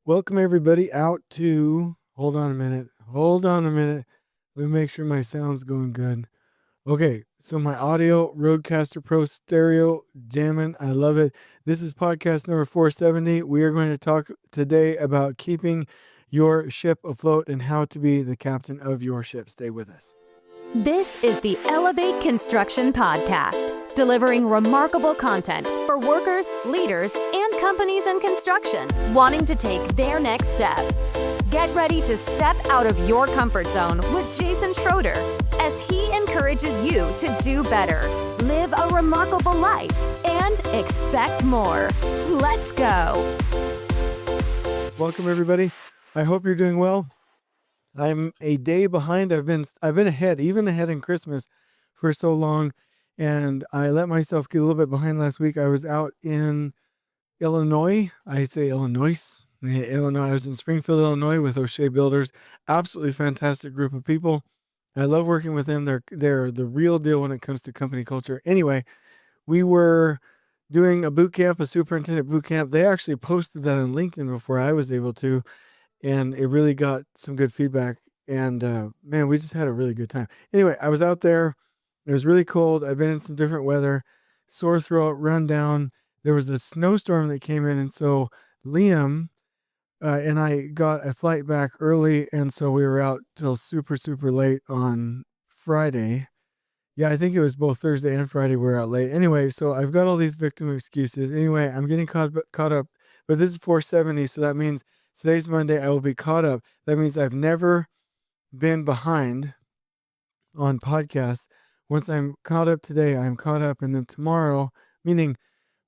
Welcome everybody out to hold on a minute. Hold on a minute. Let me make sure my sound's going good. Okay, so my audio Rodecaster Pro stereo jamming. I love it. This is podcast number 470. We are going to talk today about keeping your ship afloat and how to be the captain of your ship. Stay with us. This is the Elevate Construction Podcast, delivering remarkable content for workers, leaders, and companies in construction wanting to take their next step. Get ready to step out of your comfort zone with Jason Schroeder as he encourages you to do better, live a remarkable life, and expect more. Let's go. Welcome everybody. I hope you're doing well. I'm a day behind. I've been ahead, even ahead in Christmas for so long, and I let myself get a little bit behind last week. I was out in Illinois. I say Illinois. Illinois. I was in Springfield, Illinois with O'Shea Builders. Absolutely fantastic group of people. I love working with them. They're the real deal when it comes to company culture. Anyway, we were doing a boot camp, a superintendent boot camp. They actually posted that on LinkedIn before I was able to. And it really got some good feedback. And man, we just had a really good time. Anyway, I was out there. It was really cold. I've been in some different weather, sore throat, run down. There was a snowstorm that came in. And so Liam and I got a flight back early. And so we were out till super, super late on Friday. Yeah, I think it was both Thursday and Friday we were out late. Anyway, so I've got all these victim excuses. Anyway, I'm getting caught up. But this is 470, so that means today's Monday, I will be caught up. That means I've never been behind on podcasts. Once I'm caught up today, I'm caught up, and then tomorrow, meaning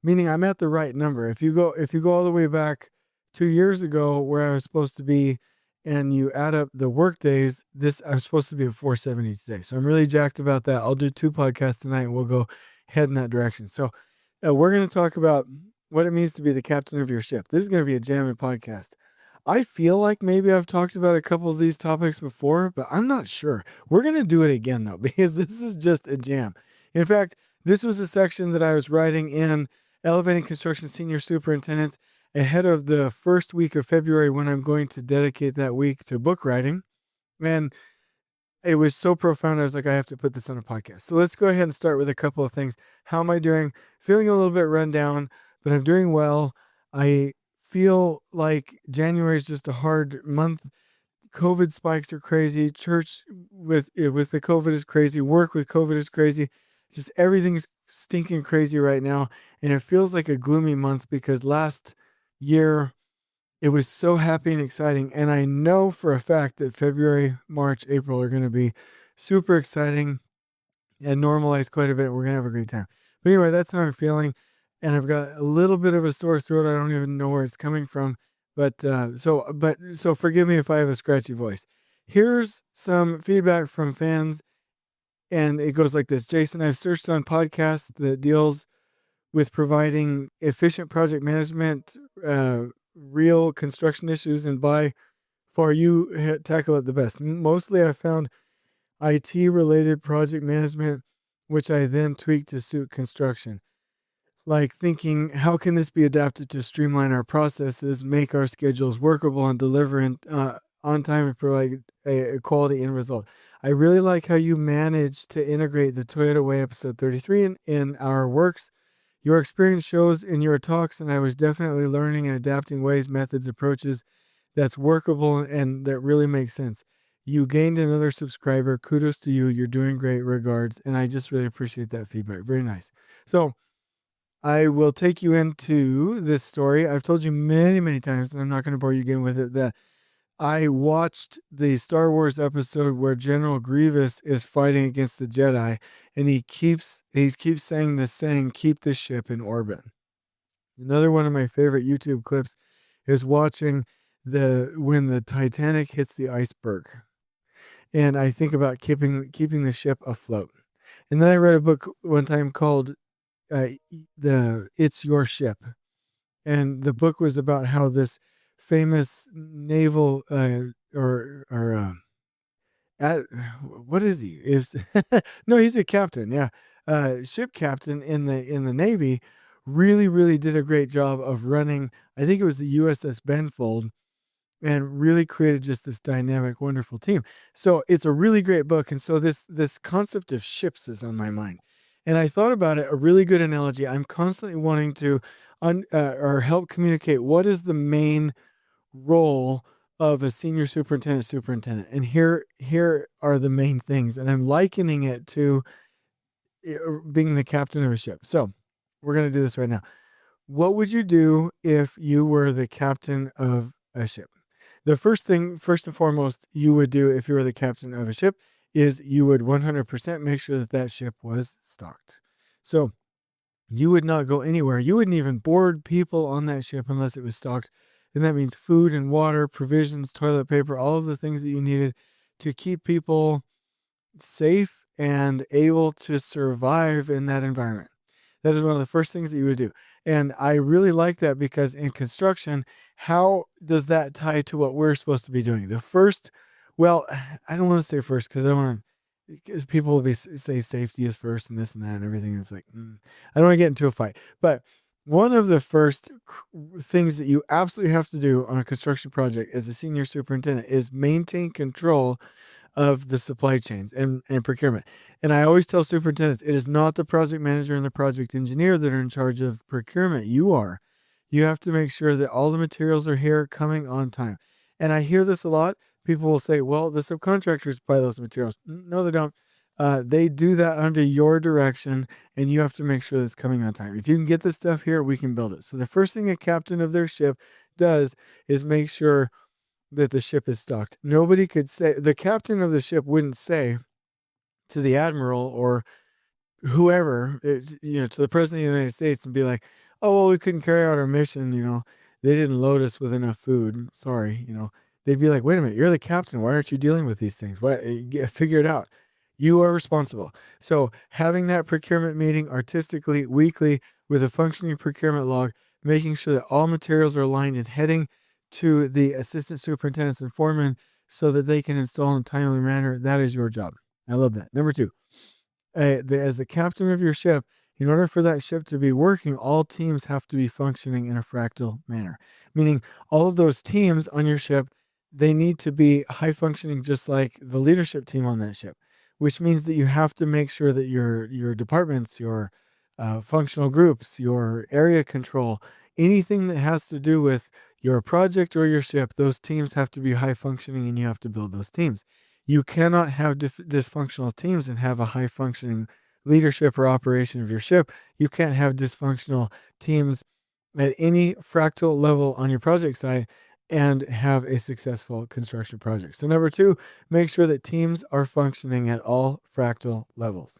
I'm at the right number. If you go all the way back 2 years ago where I was supposed to be, and you add up the work days, I'm supposed to be at 470 today. So I'm really jacked about that. I'll do 2 podcasts tonight, and we'll go head in that direction. So we're going to talk about what it means to be the captain of your ship. This is going to be a jamming podcast. I feel like maybe I've talked about a couple of these topics before, but I'm not sure. We're going to do it again, though, because this is just a jam. In fact, this was a section that I was writing in Elevating Construction Senior Superintendents ahead of the first week of February when I'm going to dedicate that week to book writing. And it was so profound. I was like, I have to put this on a podcast. So let's go ahead and start with a couple of things. How am I doing? Feeling a little bit run down, but I'm doing well. I feel like January is just a hard month. COVID spikes are crazy. Church with the COVID is crazy. Work with COVID is crazy. Just everything's stinking crazy right now. And it feels like a gloomy month because last year it was so happy and exciting. And I know for a fact that February, March, April are going to be super exciting and normalize quite a bit. We're going to have a great time. But anyway, that's how I'm feeling. And I've got a little bit of a sore throat. I don't even know where it's coming from. But so forgive me if I have a scratchy voice. Here's some feedback from fans. And it goes like this. Jason, I've searched on podcasts that deals with providing efficient project management, real construction issues, and by far you tackle it the best. Mostly I found IT-related project management, which I then tweaked to suit construction. Like thinking, how can this be adapted to streamline our processes, make our schedules workable, and deliver on time and provide a quality end result. I really like how you managed to integrate the Toyota Way episode 33 in our works. Your experience shows in your talks, and I was definitely learning and adapting ways, methods, approaches that's workable and that really makes sense. You gained another subscriber. Kudos to you. You're doing great. Regards. And I just really appreciate that feedback. Very nice. So I will take you into this story. I've told you many, many times, and I'm not going to bore you again with it, that I watched the Star Wars episode where General Grievous is fighting against the Jedi, and he keeps saying this saying, keep the ship in orbit. Another one of my favorite YouTube clips is watching when the Titanic hits the iceberg. And I think about keeping the ship afloat. And then I read a book one time called It's Your Ship. And the book was about how this famous naval what is he? No, he's a captain. Yeah. Ship captain in the Navy really, really did a great job of running. I think it was the USS Benfold. and really created just this dynamic, wonderful team. So it's a really great book. And so this concept of ships is on my mind. And I thought about it, a really good analogy. I'm constantly wanting to or help communicate what is the main role of a senior superintendent. And here are the main things. And I'm likening it to being the captain of a ship. So we're going to do this right now. What would you do if you were the captain of a ship? The first thing, first and foremost, you would do if you were the captain of a ship is you would 100% make sure that that ship was stocked. So you would not go anywhere. You wouldn't even board people on that ship unless it was stocked. And that means food and water, provisions, toilet paper, all of the things that you needed to keep people safe and able to survive in that environment. That is one of the first things that you would do. And I really like that because in construction, how does that tie to what we're supposed to be doing? The first, well, I don't want to say first because I don't want to, because people will say safety is first and this and that and everything. It's like, I don't want to get into a fight. But one of the first things that you absolutely have to do on a construction project as a senior superintendent is maintain control of the supply chains and procurement. And I always tell superintendents, it is not the project manager and the project engineer that are in charge of procurement. You are. You have to make sure that all the materials are here coming on time. And I hear this a lot. People will say, well, the subcontractors buy those materials. No, they don't. They do that under your direction, and you have to make sure that it's coming on time. If you can get this stuff here, we can build it. So the first thing a captain of their ship does is make sure that the ship is stocked. Nobody could say, the captain of the ship wouldn't say to the admiral or whoever, to the president of the United States and be like, oh, well, we couldn't carry out our mission. They didn't load us with enough food. Sorry. They'd be like, wait a minute, you're the captain. Why aren't you dealing with these things? Figure it out. You are responsible. So having that procurement meeting artistically, weekly, with a functioning procurement log, making sure that all materials are aligned and heading to the assistant superintendents and foremen so that they can install in a timely manner. That is your job. I love that. Number two, as the captain of your ship, in order for that ship to be working, all teams have to be functioning in a fractal manner, meaning all of those teams on your ship, they need to be high functioning, just like the leadership team on that ship, which means that you have to make sure that your departments, your functional groups, your area control, anything that has to do with your project or your ship, those teams have to be high functioning and you have to build those teams. You cannot have dysfunctional teams and have a high functioning leadership or operation of your ship. You can't have dysfunctional teams at any fractal level on your project side and have a successful construction project. So number two, make sure that teams are functioning at all fractal levels.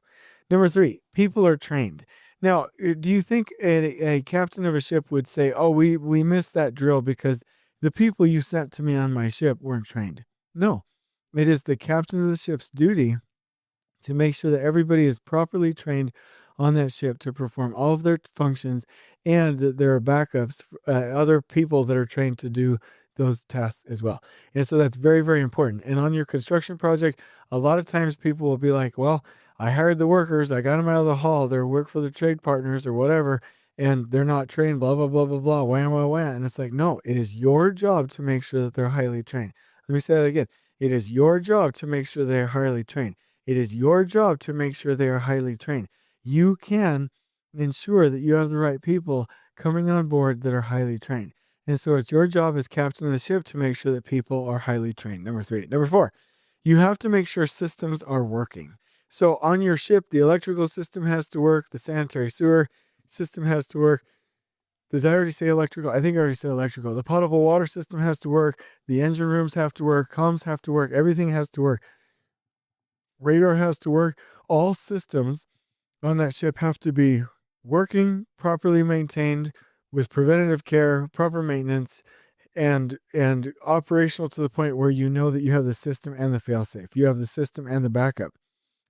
Number three, people are trained. Now, do you think a captain of a ship would say, oh, we missed that drill because the people you sent to me on my ship weren't trained? No, it is the captain of the ship's duty to make sure that everybody is properly trained on that ship to perform all of their functions and that there are backups, other people that are trained to do those tasks as well. And so that's very, very important. And on your construction project, a lot of times people will be like, well, I hired the workers, I got them out of the hall, they're work for the trade partners or whatever, and they're not trained, blah, blah, blah, blah, blah, wham, wham, wham. And it's like, no, it is your job to make sure that they're highly trained. Let me say that again. It is your job to make sure they are highly trained. It is your job to make sure they are highly trained. You can ensure that you have the right people coming on board that are highly trained. And so it's your job as captain of the ship to make sure that people are highly trained. Number three. Number four, you have to make sure systems are working. So on your ship, the electrical system has to work. The sanitary sewer system has to work. Did I already say electrical? I think I already said electrical. The potable water system has to work. The engine rooms have to work. Comms have to work. Everything has to work. Radar has to work. All systems on that ship have to be working, properly maintained, with preventative care, proper maintenance, and operational to the point where you know that you have the system and the fail-safe. You have the system and the backup.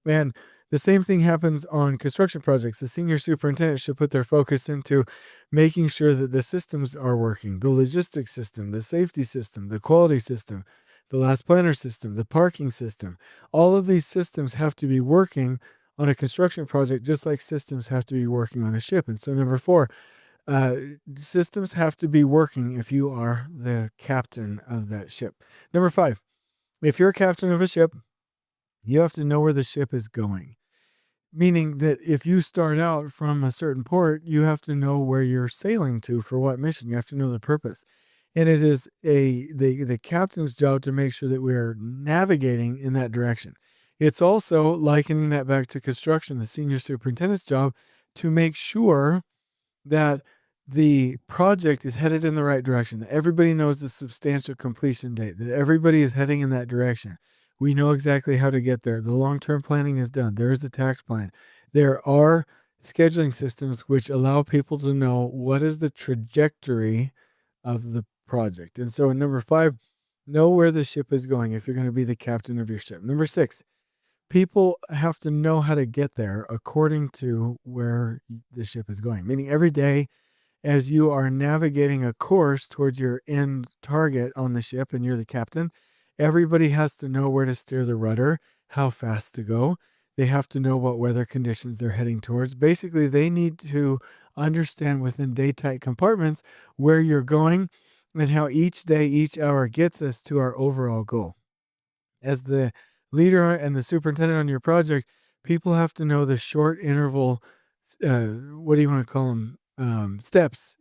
And the same thing happens on construction projects. The senior superintendent should put their focus into making sure that the systems are working, the logistics system, the safety system, the quality system, the last planner system, the parking system. All of these systems have to be working on a construction project just like systems have to be working on a ship. And so number four, Uh, Systems have to be working if you are the captain of that ship. Number 5, if you're a captain of a ship, you have to know where the ship is going. Meaning that if you start out from a certain port, you have to know where you're sailing to for what mission. You have to know the purpose. And it is the captain's job to make sure that we are navigating in that direction. It's also likening that back to construction, the senior superintendent's job to make sure that the project is headed in the right direction, that everybody knows the substantial completion date, that everybody is heading in that direction. We know exactly how to get there. The long-term planning is done. There is a tax plan. There are scheduling systems which allow people to know what is the trajectory of the project. And so in number 5, know where the ship is going if you're going to be the captain of your ship. Number 6, people have to know how to get there according to where the ship is going. Meaning every day as you are navigating a course towards your end target on the ship and you're the captain, everybody has to know where to steer the rudder, how fast to go. They have to know what weather conditions they're heading towards. Basically, they need to understand within day-tight compartments where you're going and how each day, each hour gets us to our overall goal. As the leader and the superintendent on your project, people have to know the short interval, what do you want to call them? Steps,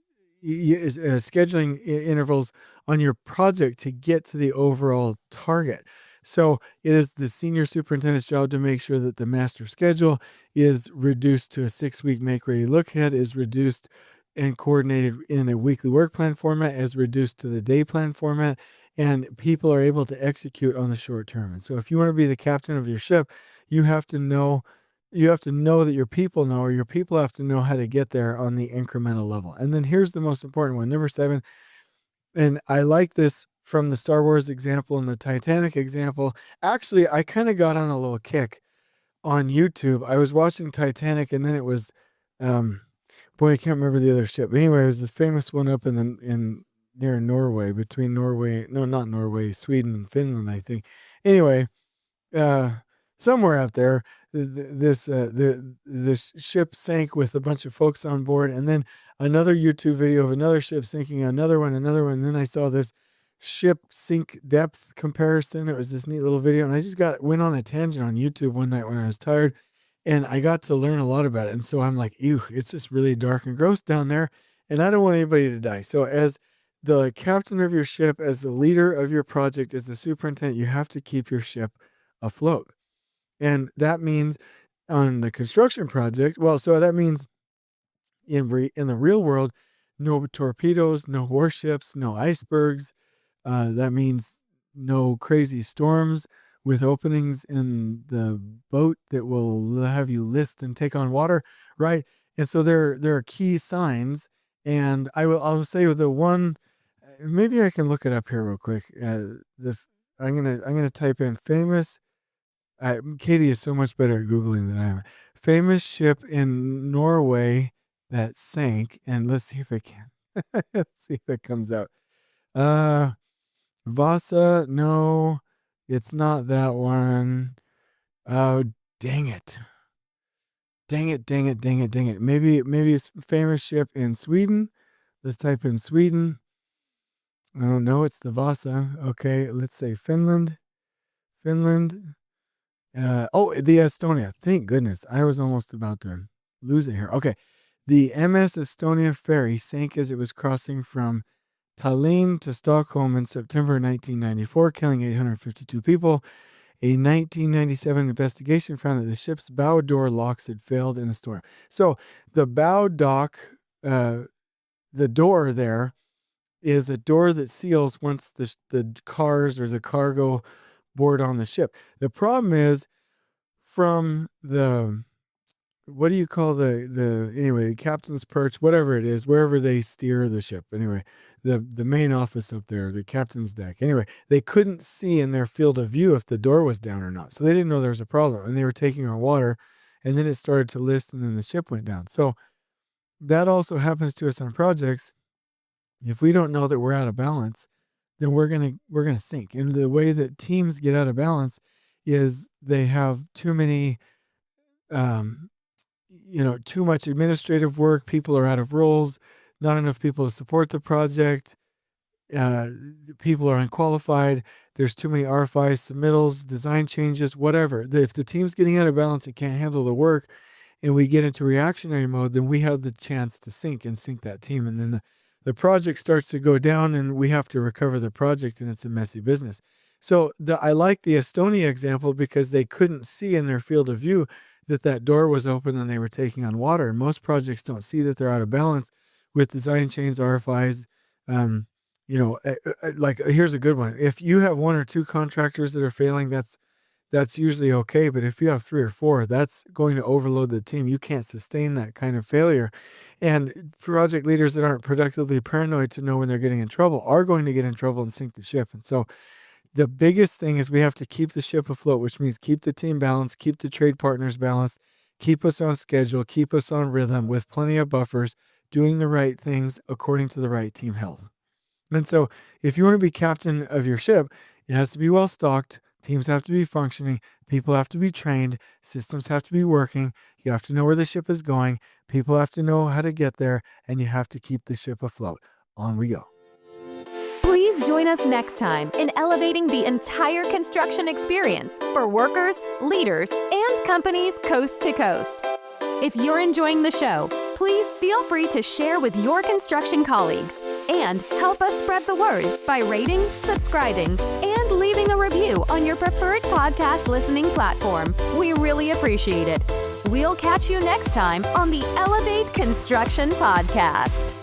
scheduling intervals on your project to get to the overall target. So it is the senior superintendent's job to make sure that the master schedule is reduced to a 6-week make ready look ahead, is reduced and coordinated in a weekly work plan format, is reduced to the day plan format, and people are able to execute on the short term. And so if you want to be the captain of your ship, you have to know that your people know, or your people have to know how to get there on the incremental level. And then here's the most important one, number 7. And I like this from the Star Wars example and the Titanic example. Actually, I kind of got on a little kick on YouTube. I was watching Titanic, and then it was, boy, I can't remember the other ship. But anyway, it was this famous one up in near Norway, between Norway, no, not Norway, Sweden and Finland, I think. Anyway, uh, somewhere out there, this ship sank with a bunch of folks on board, and then another YouTube video of another ship sinking, another one. And then I saw this ship sink depth comparison. It was this neat little video, and I just went on a tangent on YouTube one night when I was tired, and I got to learn a lot about it. And so I'm like, ew, it's just really dark and gross down there, and I don't want anybody to die. So as the captain of your ship, as the leader of your project, as the superintendent, you have to keep your ship afloat. And that means on the construction project, so that means in the real world, no torpedoes, no warships, no icebergs. That means no crazy storms with openings in the boat that will have you list and take on water, right? And so there are key signs, and I'll say the one. Maybe I can look it up here real quick. I'm gonna type in famous. Katie is so much better at Googling than I am. Famous ship in Norway that sank, and let's see if it can. Let's see if it comes out. Vasa, no, it's not that one. Oh, dang it. Dang it. Maybe it's famous ship in Sweden. Let's type in Sweden. Oh, no, it's the Vasa. Okay, let's say Finland. Finland. The Estonia. Thank goodness. I was almost about to lose it here. Okay. The MS Estonia ferry sank as it was crossing from Tallinn to Stockholm in September 1994, killing 852 people. A 1997 investigation found that the ship's bow door locks had failed in a storm. So the bow dock, the door there is a door that seals once the cars or the cargo board on the ship. The problem is from the, what do you call the captain's perch, whatever it is, wherever they steer the ship. Anyway, the main office up there, the captain's deck. Anyway, they couldn't see in their field of view if the door was down or not. So they didn't know there was a problem, and they were taking our water, and then it started to list, and then the ship went down. So that also happens to us on projects. If we don't know that we're out of balance, then we're gonna sink. And the way that teams get out of balance is they have too many, too much administrative work. People are out of roles. not enough people to support the project, people are unqualified, there's too many RFIs, submittals, design changes, whatever. If the team's getting out of balance and can't handle the work, and we get into reactionary mode, then we have the chance to sink that team. And then the project starts to go down and we have to recover the project, and it's a messy business. So I like the Estonia example because they couldn't see in their field of view that door was open and they were taking on water. And most projects don't see that they're out of balance with design chains, RFIs. Like here's a good one. If you have 1 or 2 contractors that are failing, that's usually okay. But if you have 3 or 4, that's going to overload the team. You can't sustain that kind of failure. And project leaders that aren't productively paranoid to know when they're getting in trouble are going to get in trouble and sink the ship. And so the biggest thing is we have to keep the ship afloat, which means keep the team balanced, keep the trade partners balanced, keep us on schedule, keep us on rhythm with plenty of buffers, doing the right things according to the right team health. And so if you want to be captain of your ship, it has to be well stocked. Teams have to be functioning. People have to be trained. Systems have to be working. You have to know where the ship is going. People have to know how to get there. And you have to keep the ship afloat. On we go. Please join us next time in elevating the entire construction experience for workers, leaders, and companies coast to coast. If you're enjoying the show, please feel free to share with your construction colleagues and help us spread the word by rating, subscribing, and leaving a review on your preferred podcast listening platform. We really appreciate it. We'll catch you next time on the Elevate Construction Podcast.